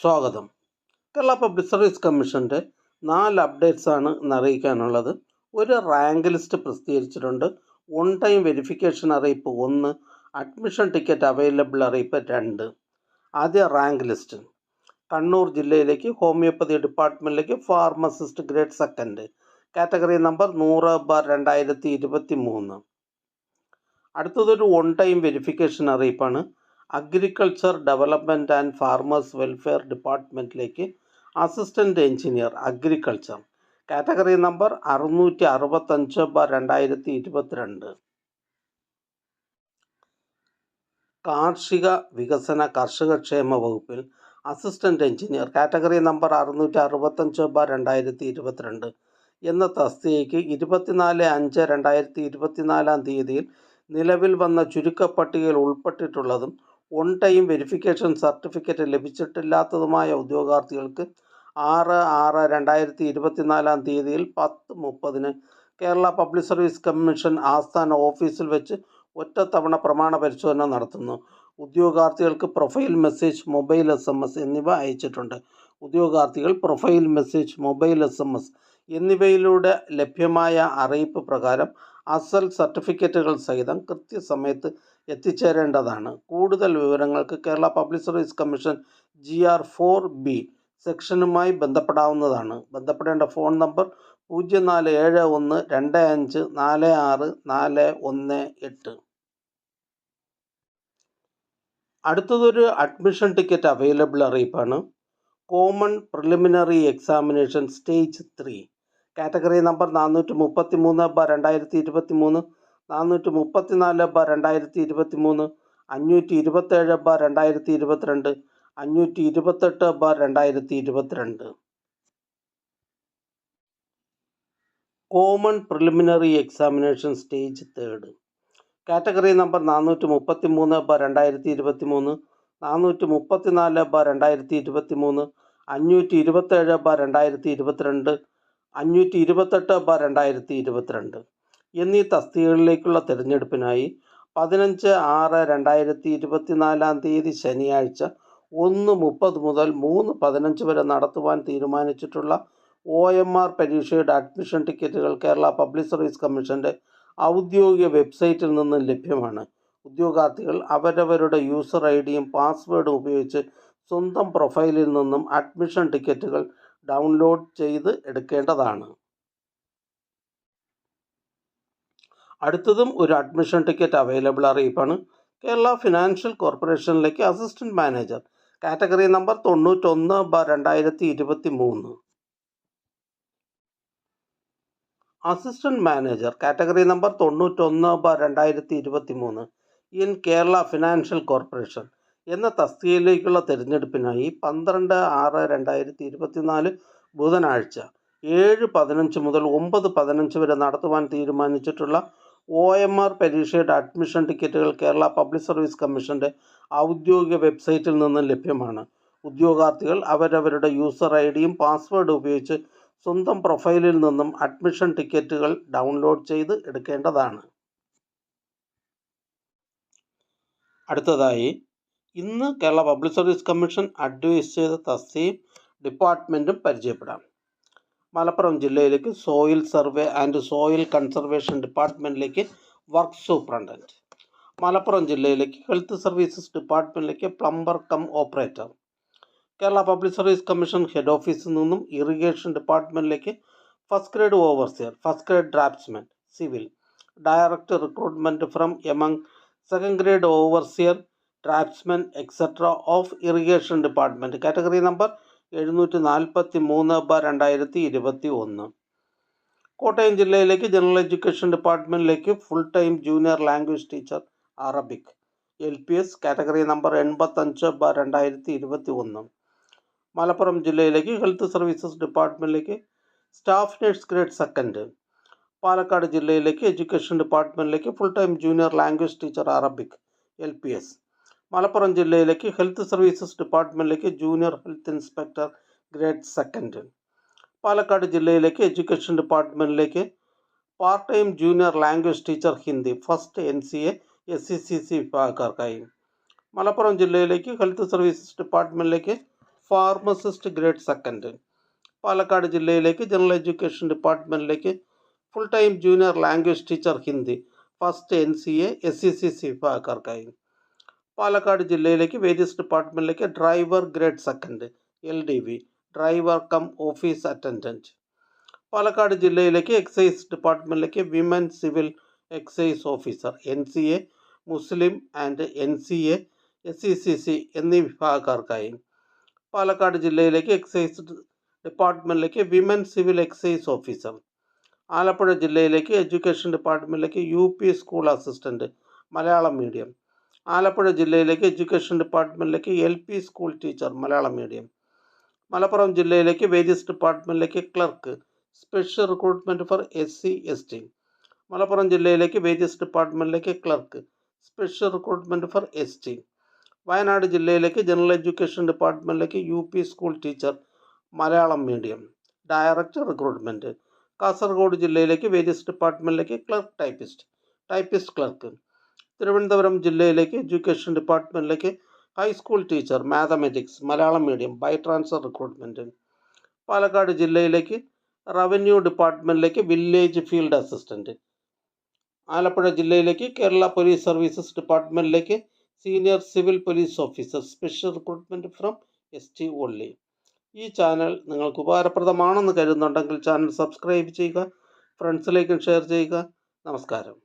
സ്വാഗതം. Kerala public service കമ്മീഷൻ്റെ 4 അപ്ഡേറ്റ്സാണ് ഇന്ന് അറിയിക്കാനുള്ളത്. ഒരു റാങ്ക് ലിസ്റ്റ് പ്രസിദ്ധീകരിച്ചിട്ടുണ്ട്. ഓൺ ടൈം വെരിഫിക്കേഷൻ അറിയിപ്പ് 1, അഡ്മിഷൻ ടിക്കറ്റ് അവൈലബിൾ അറിയിപ്പ് 2. ആദ്യ റാങ്ക് ലിസ്റ്റ്. കണ്ണൂർ ജില്ലയിലേക്ക് ഹോമിയോപ്പതി ഡിപ്പാർട്ട്മെൻറ്റിലേക്ക് ഫാർമസിസ്റ്റ് ഗ്രേഡ് 2, കാറ്റഗറി നമ്പർ 100/2023. അടുത്തതൊരു ഓൺ ടൈം വെരിഫിക്കേഷൻ അറിയിപ്പാണ്. Agriculture development and farmers welfare ഡിപ്പാർട്ട്മെൻറ്റിലേക്ക് assistant engineer agriculture, category number 665/2022. കാർഷിക വികസന കർഷകക്ഷേമ വകുപ്പിൽ അസിസ്റ്റൻ്റ് എഞ്ചിനീയർ, കാറ്റഗറി നമ്പർ 665/2022 എന്ന തസ്തികയ്ക്ക് 24/5/2024 നിലവിൽ വന്ന ചുരുക്കപ്പട്ടികയിൽ ഉൾപ്പെട്ടിട്ടുള്ളതും ഓൺ ടൈം വെരിഫിക്കേഷൻ സർട്ടിഫിക്കറ്റ് ലഭിച്ചിട്ടില്ലാത്തതുമായ ഉദ്യോഗാർത്ഥികൾക്ക് 6/6/2024 10:30 കേരള പബ്ലിക് സർവീസ് കമ്മീഷൻ ആസ്ഥാന ഓഫീസിൽ വെച്ച് ഒറ്റത്തവണ പ്രമാണ പരിശോധന നടത്തുന്നു. ഉദ്യോഗാർത്ഥികൾക്ക് പ്രൊഫൈൽ മെസ്സേജ്, മൊബൈൽ SMS എന്നിവ അയച്ചിട്ടുണ്ട്. ഉദ്യോഗാർത്ഥികൾ പ്രൊഫൈൽ മെസ്സേജ്, മൊബൈൽ SMS എന്നിവയിലൂടെ ലഭ്യമായ അറിയിപ്പ് പ്രകാരം അസൽ സർട്ടിഫിക്കറ്റുകൾ സഹിതം കൃത്യസമയത്ത് എത്തിച്ചേരേണ്ടതാണ്. കൂടുതൽ വിവരങ്ങൾക്ക് Kerala public service commission GR 4B സെക്ഷനുമായി ബന്ധപ്പെടാവുന്നതാണ്. ബന്ധപ്പെടേണ്ട ഫോൺ നമ്പർ 047125464118. അടുത്തതൊരു അഡ്മിഷൻ ടിക്കറ്റ് അവൈലബിൾ അറിയിപ്പാണ്. Common preliminary examination stage 3, category number 433/2023, 434/2023, 527/2022, 528/2022. Common preliminary examination stage 3, category number 433/2023, 434/2023, 527/2022, 528/2022 എന്നീ തസ്തികകളിലേക്കുള്ള തിരഞ്ഞെടുപ്പിനായി 15/6/2024 ശനിയാഴ്ച 1:30 മുതൽ 3:15 വരെ നടത്തുവാൻ തീരുമാനിച്ചിട്ടുള്ള OMR പരീക്ഷയുടെ അഡ്മിഷൻ ടിക്കറ്റുകൾ കേരള പബ്ലിക് സർവീസ് കമ്മീഷൻ്റെ ഔദ്യോഗിക വെബ്സൈറ്റിൽ നിന്നും ലഭ്യമാണ്. ഉദ്യോഗാർത്ഥികൾ അവരവരുടെ യൂസർ IDയും പാസ്വേഡും ഉപയോഗിച്ച് സ്വന്തം പ്രൊഫൈലിൽ നിന്നും അഡ്മിഷൻ ടിക്കറ്റുകൾ ഡൗൺലോഡ് ചെയ്ത് എടുക്കേണ്ടതാണ്. അടുത്തതും ഒരു അഡ്മിഷൻ ടിക്കറ്റ് അവൈലബിൾ അറിയിപ്പാണ്. കേരള ഫിനാൻഷ്യൽ കോർപ്പറേഷനിലേക്ക് assistant manager, category number 91/2023. Assistant manager, category number 91/2023 in Kerala financial corporation എന്ന തസ്തികയിലേക്കുള്ള തിരഞ്ഞെടുപ്പിനായി 12/6/2024 ബുധനാഴ്ച 7:15 മുതൽ 9:15 വരെ നടത്തുവാൻ തീരുമാനിച്ചിട്ടുള്ള OMR പരീക്ഷയുടെ അഡ്മിഷൻ ടിക്കറ്റുകൾ കേരള പബ്ലിക് സർവീസ് കമ്മീഷൻ്റെ ഔദ്യോഗിക വെബ്സൈറ്റിൽ നിന്നും ലഭ്യമാണ്. ഉദ്യോഗാർത്ഥികൾ അവരവരുടെ യൂസർ IDയും പാസ്വേഡും ഉപയോഗിച്ച് സ്വന്തം പ്രൊഫൈലിൽ നിന്നും അഡ്മിഷൻ ടിക്കറ്റുകൾ ഡൗൺലോഡ് ചെയ്ത് എടുക്കേണ്ടതാണ്. അടുത്തതായി ഇന്ന് Kerala public service commission advise ചെയ്ത തസ്തികയും ഡിപ്പാർട്ട്മെൻറ്റും പരിചയപ്പെടാം. മലപ്പുറം ജില്ലയിലേക്ക് soil survey and soil conservation ഡിപ്പാർട്ട്മെൻറ്റിലേക്ക് വർക്ക് സൂപ്രണ്ടൻറ്റ്. മലപ്പുറം ജില്ലയിലേക്ക് ഹെൽത്ത് സർവീസസ് ഡിപ്പാർട്ട്മെൻറ്റിലേക്ക് plumber cum operator. Kerala public service commission head ഓഫീസിൽ നിന്നും ഇറിഗേഷൻ ഡിപ്പാർട്ട്മെൻറ്റിലേക്ക് first grade overseer, first grade draftsman civil, direct recruitment from among second grade overseer, draftsman etcetera of irrigation department, category number 743/2021. Kottayam ജില്ലയിലേക്ക് general education ഡിപ്പാർട്ട്മെൻറ്റിലേക്ക് full time junior language teacher Arabic LPS, category number 85/2021. Malappuram ജില്ലയിലേക്ക് health services ഡിപ്പാർട്ട്മെൻറ്റിലേക്ക് staff nurse grade 2. Palakkad ജില്ലയിലേക്ക് education ഡിപ്പാർട്ട്മെൻറ്റിലേക്ക് full time junior language teacher Arabic LPS. Malappuram ജില്ലയിലേക്ക് health services ഡിപ്പാർട്ട്മെൻറ്റിലേക്ക് junior health inspector grade 2. Palakkad ജില്ലയിലേക്ക് education ഡിപ്പാർട്ട്മെൻറ്റിലേക്ക് part time junior language teacher Hindi first NCA SCCC വിഭാഗക്കാർക്കായി. മലപ്പുറം ജില്ലയിലേക്ക് ഹെൽത്ത് സർവീസസ് ഡിപ്പാർട്ട്മെൻറ്റിലേക്ക് ഫാർമസിസ്റ്റ് ഗ്രേഡ് സെക്കൻഡ്. പാലക്കാട് ജില്ലയിലേക്ക് ജനറൽ എഡ്യൂക്കേഷൻ ഡിപ്പാർട്ട്മെൻറ്റിലേക്ക് full time junior language teacher Hindi first NCA SECC വിഭാഗക്കാർക്കായി. പാലക്കാട് ജില്ലയിലേക്ക് വേരിയസ് ഡിപ്പാർട്ട്മെൻറ്റിലേക്ക് driver grade second LDV driver cum office attendant. Palakkad ജില്ലയിലേക്ക് excise ഡിപ്പാർട്ട്മെൻറ്റിലേക്ക് women civil excise officer NCA Muslim and NCA SECC എന്നീ വിഭാഗക്കാർക്കായി. പാലക്കാട് ജില്ലയിലേക്ക് എക്സൈസ് ഡിപ്പാർട്ട്മെൻറ്റിലേക്ക് women civil excise officer. Alappuzha ജില്ലയിലേക്ക് എഡ്യൂക്കേഷൻ ഡിപ്പാർട്ട്മെൻറ്റിലേക്ക് UP school assistant Malayalam medium. Alappuzha ജില്ലയിലേക്ക് എഡ്യൂക്കേഷൻ ഡിപ്പാർട്ട്മെൻറ്റിലേക്ക് LP school teacher Malayalam medium. Malappuram ജില്ലയിലേക്ക് വേരിയസ് ഡിപ്പാർട്ട്മെൻറ്റിലേക്ക് clerk special recruitment for SC ST. Malappuram ജില്ലയിലേക്ക് വേരിയസ് ഡിപ്പാർട്ട്മെൻറ്റിലേക്ക് clerk special recruitment for ST. Wayanad ജില്ലയിലേക്ക് ജനറൽ എഡ്യൂക്കേഷൻ ഡിപ്പാർട്ട്മെൻറ്റിലേക്ക് UP school teacher Malayalam medium direct recruitment. Kasaragod ജില്ലയിലേക്ക് വേരിയസ് ഡിപ്പാർട്ട്മെൻറ്റിലേക്ക് ക്ലർക്ക് ടൈപ്പിസ്റ്റ് ക്ലർക്ക്. തിരുവനന്തപുരം ജില്ലയിലേക്ക് എഡ്യൂക്കേഷൻ ഡിപ്പാർട്ട്മെൻറ്റിലേക്ക് high school teacher mathematics Malayalam medium by transfer recruitment. Palakkad ജില്ലയിലേക്ക് revenue ഡിപ്പാർട്ട്മെൻറ്റിലേക്ക് വില്ലേജ് ഫീൽഡ് അസിസ്റ്റൻറ്റ്. ആലപ്പുഴ ജില്ലയിലേക്ക് കേരള പോലീസ് സർവീസസ് ഡിപ്പാർട്ട്മെൻറ്റിലേക്ക് senior civil police officer special recruitment from ST only. ഈ channel നിങ്ങൾക്ക് ഉപകാരപ്രദമാണെന്ന് കരുതുന്നുണ്ടെങ്കിൽ ചാനൽ സബ്സ്ക്രൈബ് ചെയ്യുക, ഫ്രണ്ട്സിലേക്കും ഷെയർ ചെയ്യുക. നമസ്കാരം.